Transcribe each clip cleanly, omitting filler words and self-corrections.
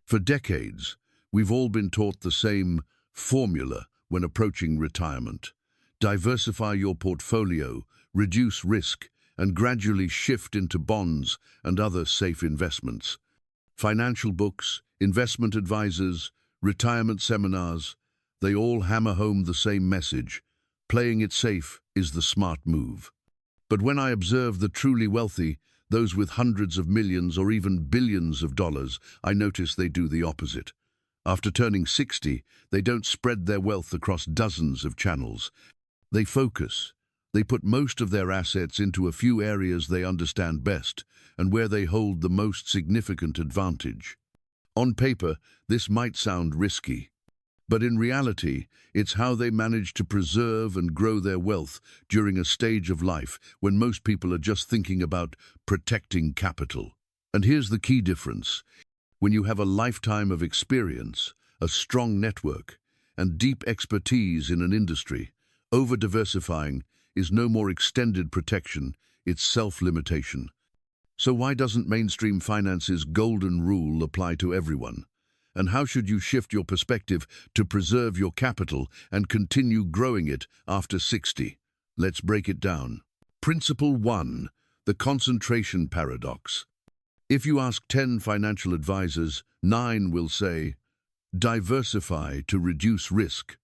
For decades, we've all been taught the same formula when approaching retirement. Diversify your portfolio, reduce risk, and gradually shift into bonds and other safe investments. Financial books, investment advisors, retirement seminars, they all hammer home the same message: playing it safe is the smart move. But when I observe the truly wealthy, those with hundreds of millions or even billions of dollars, I notice they do the opposite. After turning 60, they don't spread their wealth across dozens of channels. They focus. They put most of their assets into a few areas they understand best and where they hold the most significant advantage. On paper, this might sound risky, but in reality, it's how they manage to preserve and grow their wealth during a stage of life when most people are just thinking about protecting capital. And here's the key difference. When you have a lifetime of experience, a strong network, and deep expertise in an industry, over-diversifying is no more extended protection, it's self-limitation. So why doesn't mainstream finance's golden rule apply to everyone? And how should you shift your perspective to preserve your capital and continue growing it after 60? Let's break it down. Principle 1. The concentration paradox. If you ask 10 financial advisors, 9 will say, diversify to reduce risk.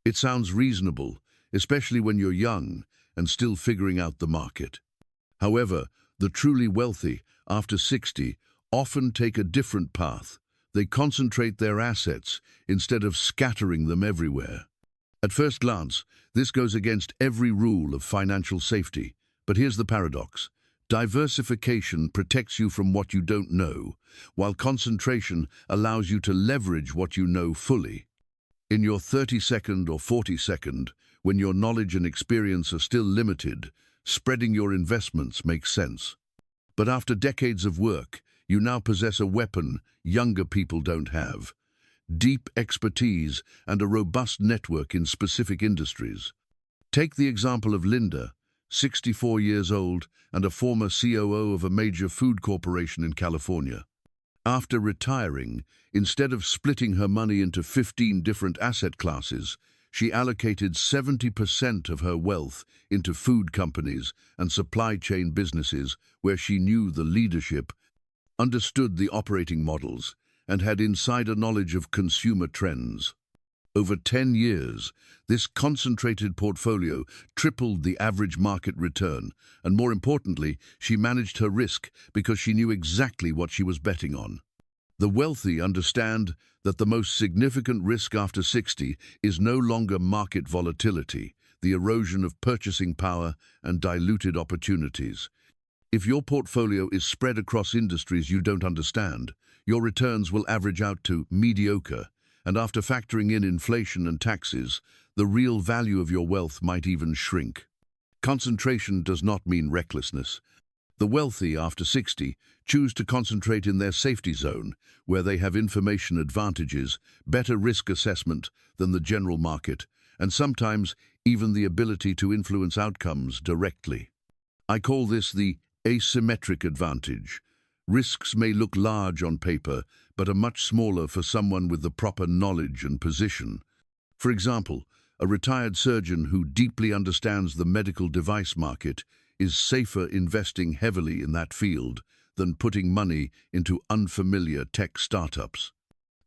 It sounds reasonable, especially when you're young and still figuring out the market. However, the truly wealthy, after 60, often take a different path. They concentrate their assets instead of scattering them everywhere. At first glance, this goes against every rule of financial safety. But here's the paradox. Diversification protects you from what you don't know, while concentration allows you to leverage what you know fully. In your 32nd or 42nd, when your knowledge and experience are still limited, spreading your investments makes sense. But after decades of work, you now possess a weapon younger people don't have: deep expertise and a robust network in specific industries. Take the example of Linda, 64 years old and a former COO of a major food corporation in California. After retiring, instead of splitting her money into 15 different asset classes, she allocated 70% of her wealth into food companies and supply chain businesses where she knew the leadership, understood the operating models, and had insider knowledge of consumer trends. Over 10 years, this concentrated portfolio tripled the average market return, and more importantly, she managed her risk because she knew exactly what she was betting on. The wealthy understand that the most significant risk after 60 is no longer market volatility, the erosion of purchasing power, and diluted opportunities. If your portfolio is spread across industries you don't understand, your returns will average out to mediocre, and after factoring in inflation and taxes, the real value of your wealth might even shrink. Concentration does not mean recklessness. The wealthy, after 60, choose to concentrate in their safety zone, where they have information advantages, better risk assessment than the general market, and sometimes even the ability to influence outcomes directly. I call this the asymmetric advantage. Risks may look large on paper, but are much smaller for someone with the proper knowledge and position. For example, a retired surgeon who deeply understands the medical device market is safer investing heavily in that field than putting money into unfamiliar tech startups.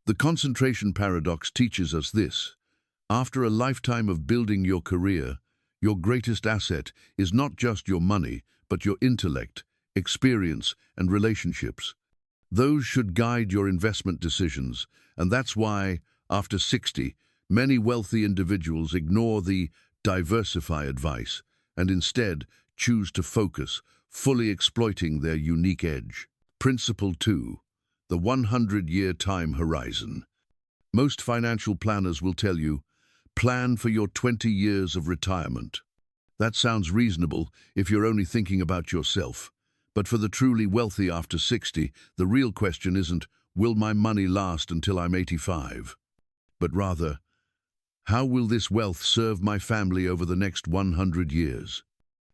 The concentration paradox teaches us this. After a lifetime of building your career, your greatest asset is not just your money, but your intellect, experience, and relationships. Those should guide your investment decisions, and that's why, after 60, many wealthy individuals ignore the diversify advice and instead choose to focus, fully exploiting their unique edge. Principle 2. The 100-year time horizon. Most financial planners will tell you, plan for your 20 years of retirement. That sounds reasonable if you're only thinking about yourself. But for the truly wealthy after 60, the real question isn't, will my money last until I'm 85? But rather, how will this wealth serve my family over the next 100 years?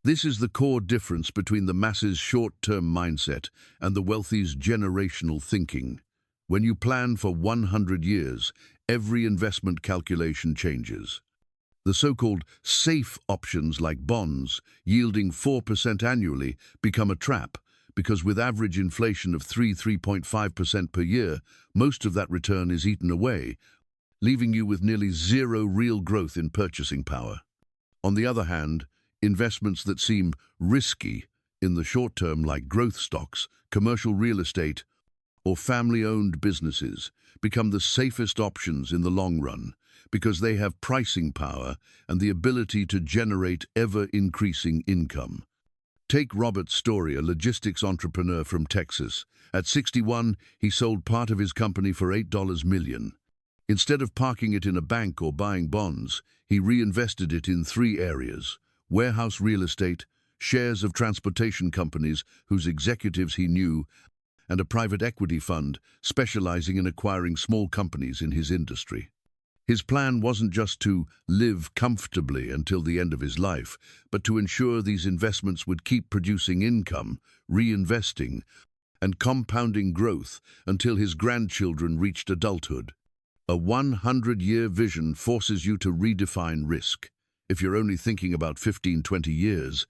This is the core difference between the masses' short-term mindset and the wealthy's generational thinking. When you plan for 100 years, every investment calculation changes. The so-called safe options like bonds, yielding 4% annually, become a trap, because with average inflation of 3.5% per year, most of that return is eaten away, leaving you with nearly zero real growth in purchasing power. On the other hand, investments that seem risky in the short term, like growth stocks, commercial real estate, or family-owned businesses, become the safest options in the long run, because they have pricing power and the ability to generate ever-increasing income. Take Robert Story, a logistics entrepreneur from Texas. At 61, he sold part of his company for $8 million. Instead of parking it in a bank or buying bonds, he reinvested it in three areas: warehouse real estate, shares of transportation companies whose executives he knew, and a private equity fund specializing in acquiring small companies in his industry. His plan wasn't just to live comfortably until the end of his life, but to ensure these investments would keep producing income, reinvesting, and compounding growth until his grandchildren reached adulthood. A 100-year vision forces you to redefine risk. If you're only thinking about 15-20 years,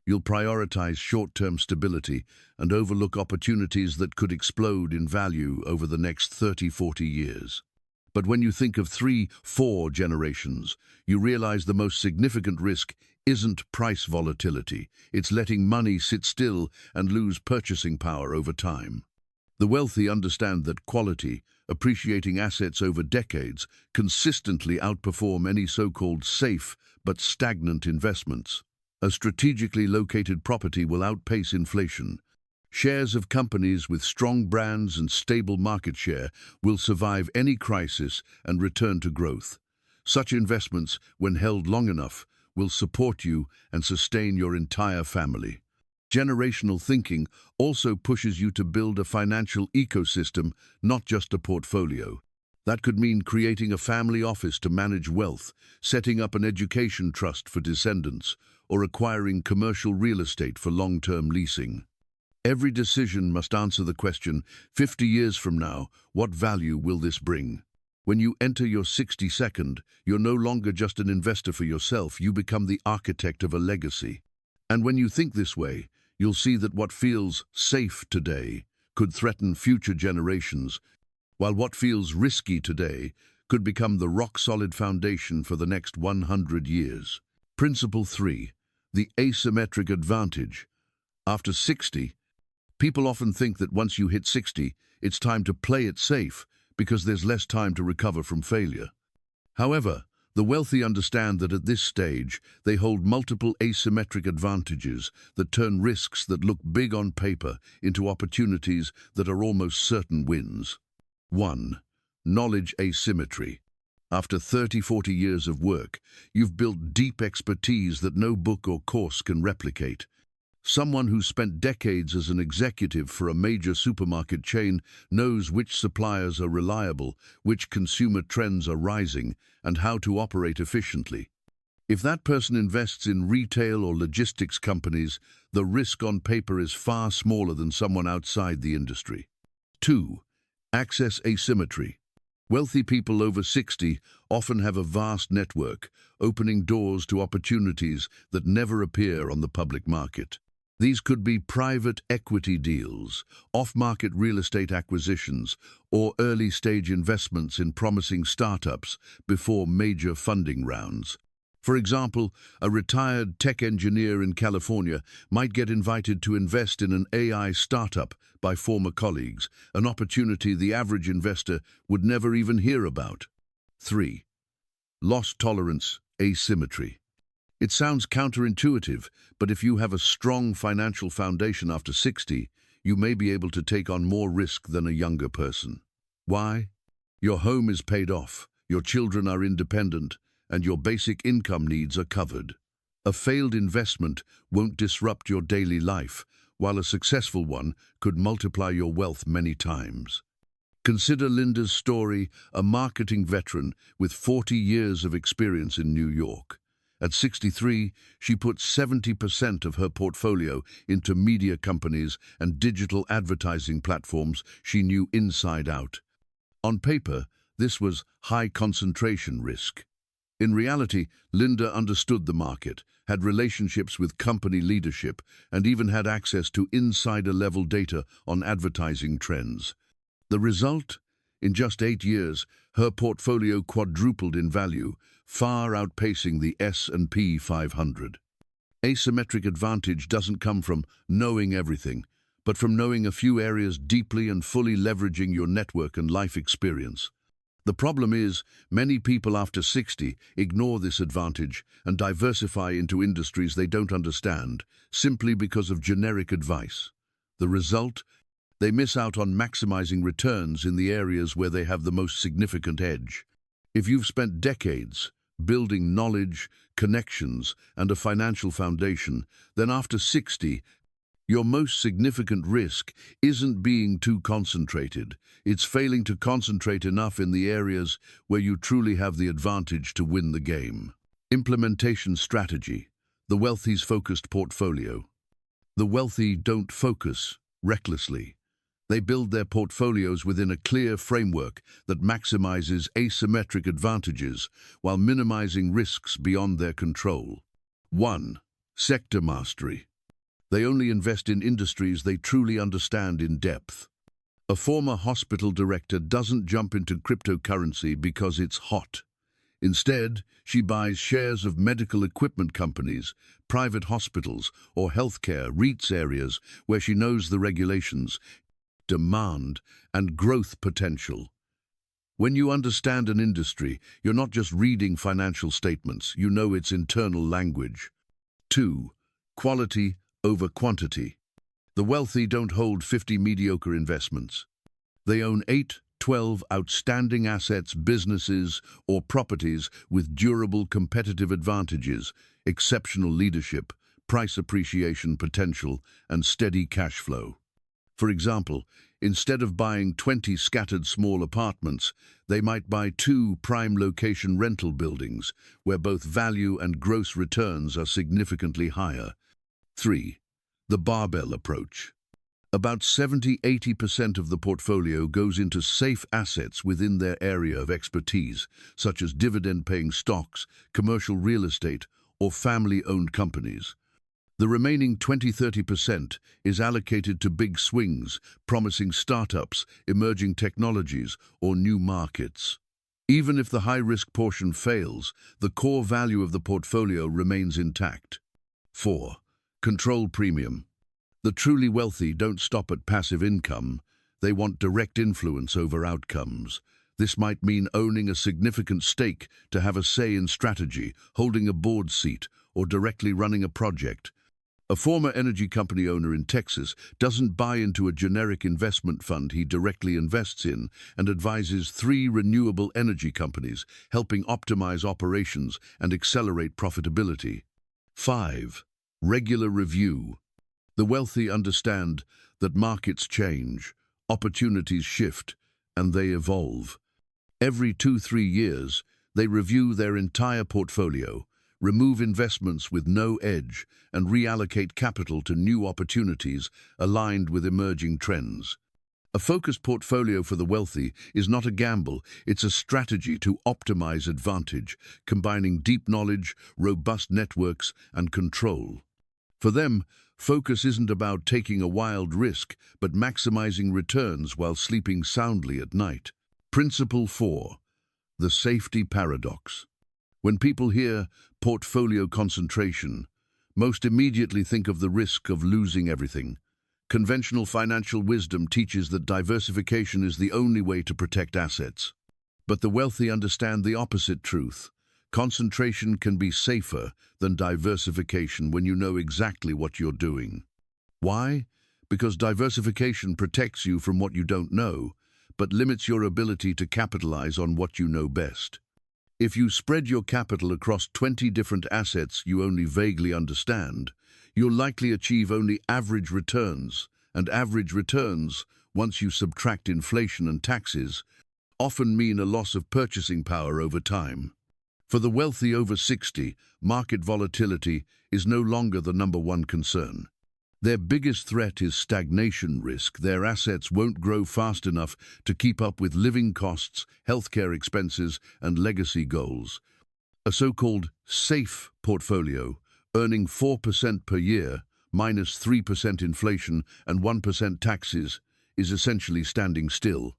you'll prioritize short-term stability and overlook opportunities that could explode in value over the next 30-40 years. But when you think of 3-4 generations, you realize the most significant risk isn't price volatility. It's letting money sit still and lose purchasing power over time. The wealthy understand that quality, appreciating assets over decades, consistently outperform any so-called safe but stagnant investments. A strategically located property will outpace inflation. Shares of companies with strong brands and stable market share will survive any crisis and return to growth. Such investments, when held long enough, will support you and sustain your entire family. Generational thinking also pushes you to build a financial ecosystem, not just a portfolio. That could mean creating a family office to manage wealth, setting up an education trust for descendants, or acquiring commercial real estate for long-term leasing. Every decision must answer the question, 50 years from now, what value will this bring? When you enter your 62nd, you're no longer just an investor for yourself, you become the architect of a legacy. And when you think this way, you'll see that what feels safe today could threaten future generations, while what feels risky today could become the rock-solid foundation for the next 100 years. Principle 3. The asymmetric advantage. After 60, people often think that once you hit 60, it's time to play it safe because there's less time to recover from failure. However, the wealthy understand that at this stage, they hold multiple asymmetric advantages that turn risks that look big on paper into opportunities that are almost certain wins. 1. Knowledge asymmetry. After 30-40 years of work, you've built deep expertise that no book or course can replicate. Someone who's spent decades as an executive for a major supermarket chain knows which suppliers are reliable, which consumer trends are rising, and how to operate efficiently. If that person invests in retail or logistics companies, the risk on paper is far smaller than someone outside the industry. 2. Access asymmetry. Wealthy people over 60 often have a vast network, opening doors to opportunities that never appear on the public market. These could be private equity deals, off-market real estate acquisitions, or early-stage investments in promising startups before major funding rounds. For example, a retired tech engineer in California might get invited to invest in an AI startup by former colleagues, an opportunity the average investor would never even hear about. 3. Loss tolerance asymmetry. It sounds counterintuitive, but if you have a strong financial foundation after 60, you may be able to take on more risk than a younger person. Why? Your home is paid off, your children are independent, and your basic income needs are covered. A failed investment won't disrupt your daily life, while a successful one could multiply your wealth many times. Consider Linda's story, a marketing veteran with 40 years of experience in New York. At 63, she put 70% of her portfolio into media companies and digital advertising platforms she knew inside out. On paper, this was high concentration risk. In reality, Linda understood the market, had relationships with company leadership, and even had access to insider-level data on advertising trends. The result? In just 8 years, her portfolio quadrupled in value, far outpacing the S&P 500. Asymmetric advantage doesn't come from knowing everything, but from knowing a few areas deeply and fully leveraging your network and life experience. The problem is, many people after 60 ignore this advantage and diversify into industries they don't understand, simply because of generic advice. The result? They miss out on maximizing returns in the areas where they have the most significant edge. If you've spent decades building knowledge, connections, and a financial foundation, then after 60, your most significant risk isn't being too concentrated. It's failing to concentrate enough in the areas where you truly have the advantage to win the game. Implementation strategy. The wealthy's focused portfolio. The wealthy don't focus recklessly. They build their portfolios within a clear framework that maximizes asymmetric advantages while minimizing risks beyond their control. 1. Sector mastery. They only invest in industries they truly understand in depth. A former hospital director doesn't jump into cryptocurrency because it's hot. Instead, she buys shares of medical equipment companies, private hospitals, or healthcare REITs areas where she knows the regulations, demand, and growth potential. When you understand an industry, you're not just reading financial statements, you know its internal language. 2. Quality over quantity. The wealthy don't hold 50 mediocre investments. They own 8, 12 outstanding assets, businesses, or properties with durable competitive advantages, exceptional leadership, price appreciation potential, and steady cash flow. For example, instead of buying 20 scattered small apartments, they might buy 2 prime location rental buildings, where both value and gross returns are significantly higher. 3. The barbell approach. About 70–80% of the portfolio goes into safe assets within their area of expertise, such as dividend-paying stocks, commercial real estate, or family-owned companies. The remaining 20–30% is allocated to big swings, promising startups, emerging technologies, or new markets. Even if the high-risk portion fails, the core value of the portfolio remains intact. 4. Control premium. The truly wealthy don't stop at passive income. They want direct influence over outcomes. This might mean owning a significant stake to have a say in strategy, holding a board seat, or directly running a project. A former energy company owner in Texas doesn't buy into a generic investment fund. He directly invests in and advises 3 renewable energy companies, helping optimize operations and accelerate profitability. 5. Regular review. The wealthy understand that markets change, opportunities shift, and they evolve. Every 2–3 years, they review their entire portfolio, remove investments with no edge, and reallocate capital to new opportunities aligned with emerging trends. A focused portfolio for the wealthy is not a gamble, it's a strategy to optimize advantage, combining deep knowledge, robust networks, and control. For them, focus isn't about taking a wild risk, but maximizing returns while sleeping soundly at night. Principle 4. The safety paradox. When people hear portfolio concentration, most immediately think of the risk of losing everything. Conventional financial wisdom teaches that diversification is the only way to protect assets. But the wealthy understand the opposite truth. Concentration can be safer than diversification when you know exactly what you're doing. Why? Because diversification protects you from what you don't know, but limits your ability to capitalize on what you know best. If you spread your capital across 20 different assets you only vaguely understand, you'll likely achieve only average returns, and average returns, once you subtract inflation and taxes, often mean a loss of purchasing power over time. For the wealthy over 60, market volatility is no longer the #1 concern. Their biggest threat is stagnation risk. Their assets won't grow fast enough to keep up with living costs, healthcare expenses, and legacy goals. A so-called safe portfolio, earning 4% per year, minus 3% inflation and 1% taxes, is essentially standing still.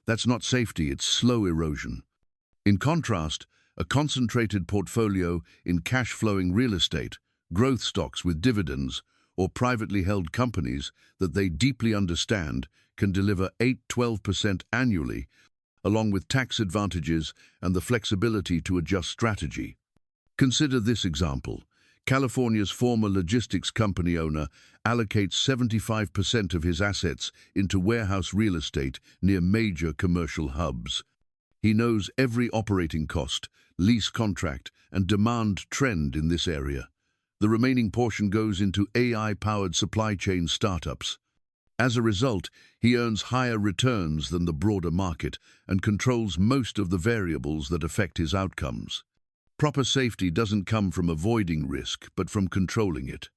That's not safety, it's slow erosion. In contrast, a concentrated portfolio in cash-flowing real estate, growth stocks with dividends, or privately held companies that they deeply understand can deliver 8–12% annually, along with tax advantages and the flexibility to adjust strategy. Consider this example. California's former logistics company owner allocates 75% of his assets into warehouse real estate near major commercial hubs. He knows every operating cost, lease contract, and demand trend in this area. The remaining portion goes into AI-powered supply chain startups. As a result, he earns higher returns than the broader market and controls most of the variables that affect his outcomes. Proper safety doesn't come from avoiding risk, but from controlling it.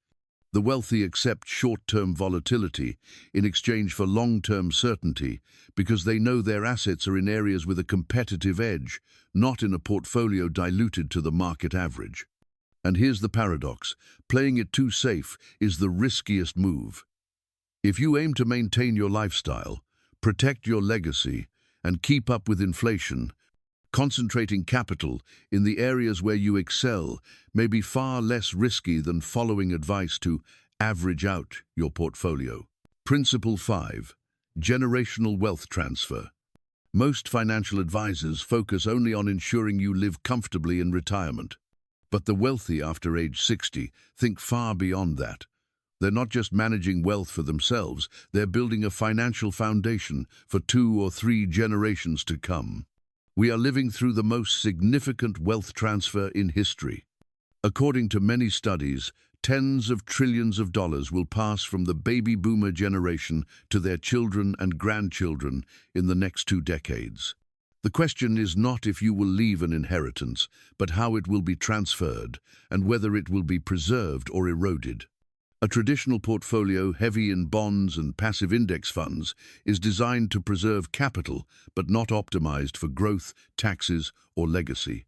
The wealthy accept short-term volatility in exchange for long-term certainty because they know their assets are in areas with a competitive edge, not in a portfolio diluted to the market average. And here's the paradox: playing it too safe is the riskiest move. If you aim to maintain your lifestyle, protect your legacy, and keep up with inflation, concentrating capital in the areas where you excel may be far less risky than following advice to average out your portfolio. Principle 5. Generational wealth transfer. Most financial advisors focus only on ensuring you live comfortably in retirement. But the wealthy after age 60 think far beyond that. They're not just managing wealth for themselves, they're building a financial foundation for 2 or 3 generations to come. We are living through the most significant wealth transfer in history. According to many studies, tens of trillions of dollars will pass from the baby boomer generation to their children and grandchildren in the next 2 decades. The question is not if you will leave an inheritance, but how it will be transferred and whether it will be preserved or eroded. A traditional portfolio heavy in bonds and passive index funds is designed to preserve capital but not optimized for growth, taxes, or legacy.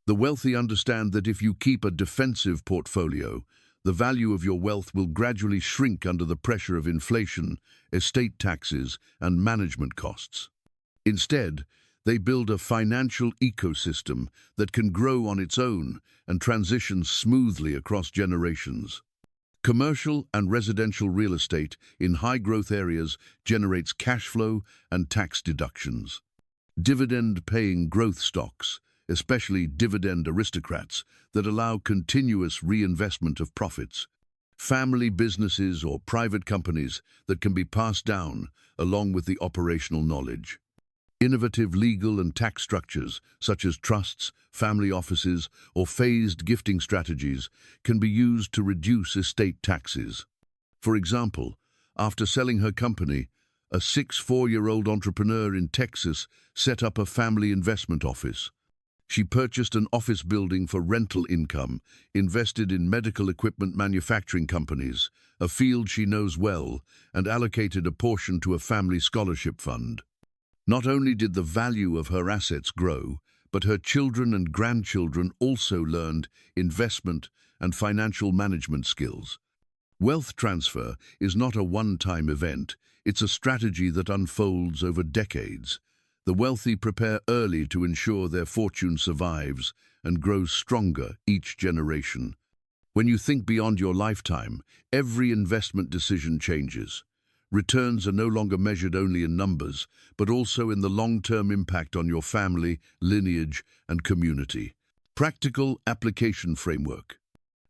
The wealthy understand that if you keep a defensive portfolio, the value of your wealth will gradually shrink under the pressure of inflation, estate taxes, and management costs. Instead, they build a financial ecosystem that can grow on its own and transition smoothly across generations. Commercial and residential real estate in high-growth areas generates cash flow and tax deductions. Dividend-paying growth stocks, especially dividend aristocrats, that allow continuous reinvestment of profits. Family businesses or private companies that can be passed down along with the operational knowledge. Innovative legal and tax structures, such as trusts, family offices, or phased gifting strategies, can be used to reduce estate taxes. For example, after selling her company, a 64-year-old entrepreneur in Texas set up a family investment office. She purchased an office building for rental income, invested in medical equipment manufacturing companies, a field she knows well, and allocated a portion to a family scholarship fund. Not only did the value of her assets grow, but her children and grandchildren also learned investment and financial management skills. Wealth transfer is not a one-time event, it's a strategy that unfolds over decades. The wealthy prepare early to ensure their fortune survives and grows stronger each generation. When you think beyond your lifetime, every investment decision changes. Returns are no longer measured only in numbers, but also in the long-term impact on your family, lineage, and community. Practical application framework.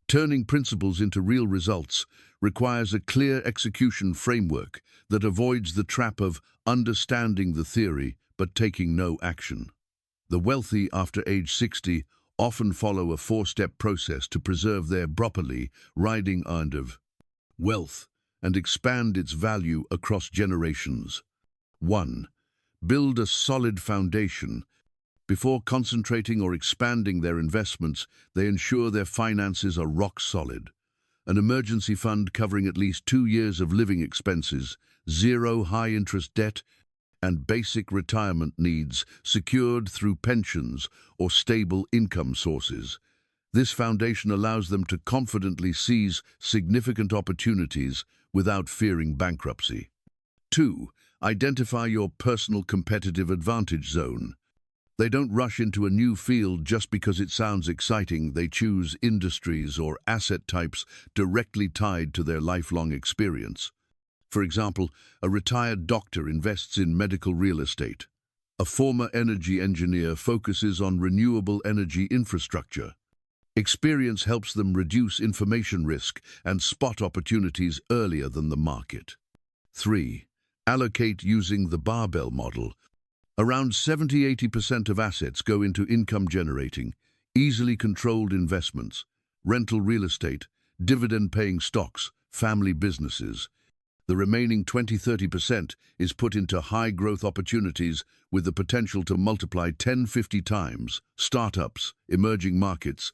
Turning principles into real results requires a clear execution framework that avoids the trap of understanding the theory but taking no action. The wealthy after age 60 often follow a 4-step process to preserve their properly riding earned of wealth and expand its value across generations. 1. Build a solid foundation. Before concentrating or expanding their investments, they ensure their finances are rock solid. An emergency fund covering at least 2 years of living expenses, zero high-interest debt, and basic retirement needs secured through pensions or stable income sources. This foundation allows them to confidently seize significant opportunities without fearing bankruptcy. 2. Identify your personal competitive advantage zone. They don't rush into a new field just because it sounds exciting. They choose industries or asset types directly tied to their lifelong experience. For example, a retired doctor invests in medical real estate. A former energy engineer focuses on renewable energy infrastructure. Experience helps them reduce information risk and spot opportunities earlier than the market. 3. Allocate using the barbell model. Around 70–80% of assets go into income-generating, easily controlled investments, rental real estate, dividend-paying stocks, family businesses. The remaining 20–30% is put into high-growth opportunities with the potential to multiply 10–50 times, startups, emerging markets,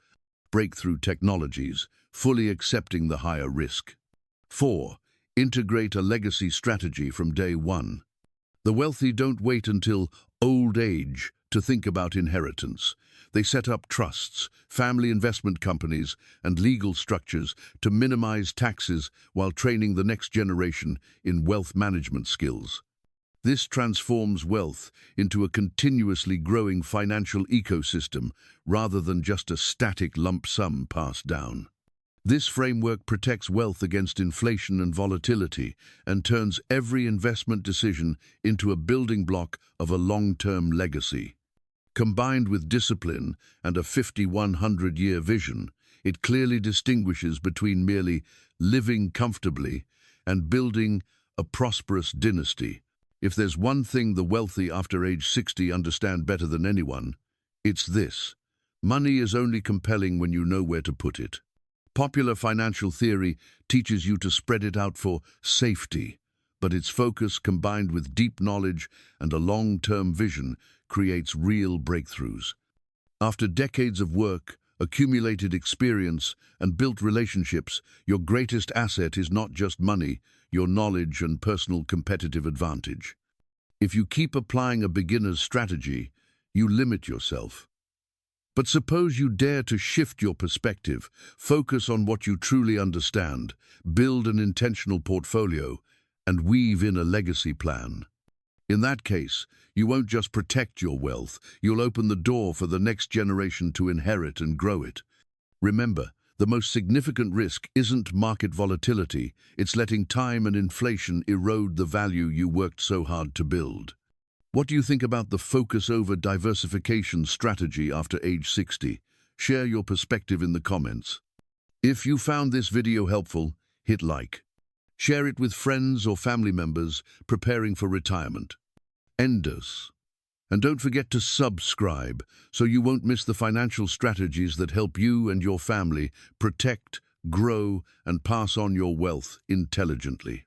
breakthrough technologies, fully accepting the higher risk. 4. Integrate a legacy strategy from day one. The wealthy don't wait until old age to think about inheritance. They set up trusts, family investment companies, and legal structures to minimize taxes while training the next generation in wealth management skills. This transforms wealth into a continuously growing financial ecosystem rather than just a static lump sum passed down. This framework protects wealth against inflation and volatility and turns every investment decision into a building block of a long-term legacy. Combined with discipline and a 50–100-year vision, it clearly distinguishes between merely living comfortably and building a prosperous dynasty. If there's one thing the wealthy after age 60 understand better than anyone, it's this: money is only compelling when you know where to put it. Popular financial theory teaches you to spread it out for safety, but its focus, combined with deep knowledge and a long-term vision, creates real breakthroughs. After decades of work, accumulated experience, and built relationships, your greatest asset is not just money, your knowledge and personal competitive advantage. If you keep applying a beginner's strategy, you limit yourself. But suppose you dare to shift your perspective, focus on what you truly understand, build an intentional portfolio, and weave in a legacy plan. In that case, you won't just protect your wealth, you'll open the door for the next generation to inherit and grow it. Remember, the most significant risk isn't market volatility, it's letting time and inflation erode the value you worked so hard to build. What do you think about the focus over diversification strategy after age 60? Share your perspective in the comments. If you found this video helpful, hit like. Share it with friends or family members preparing for retirement. Endos. And don't forget to subscribe so you won't miss the financial strategies that help you and your family protect, grow, and pass on your wealth intelligently.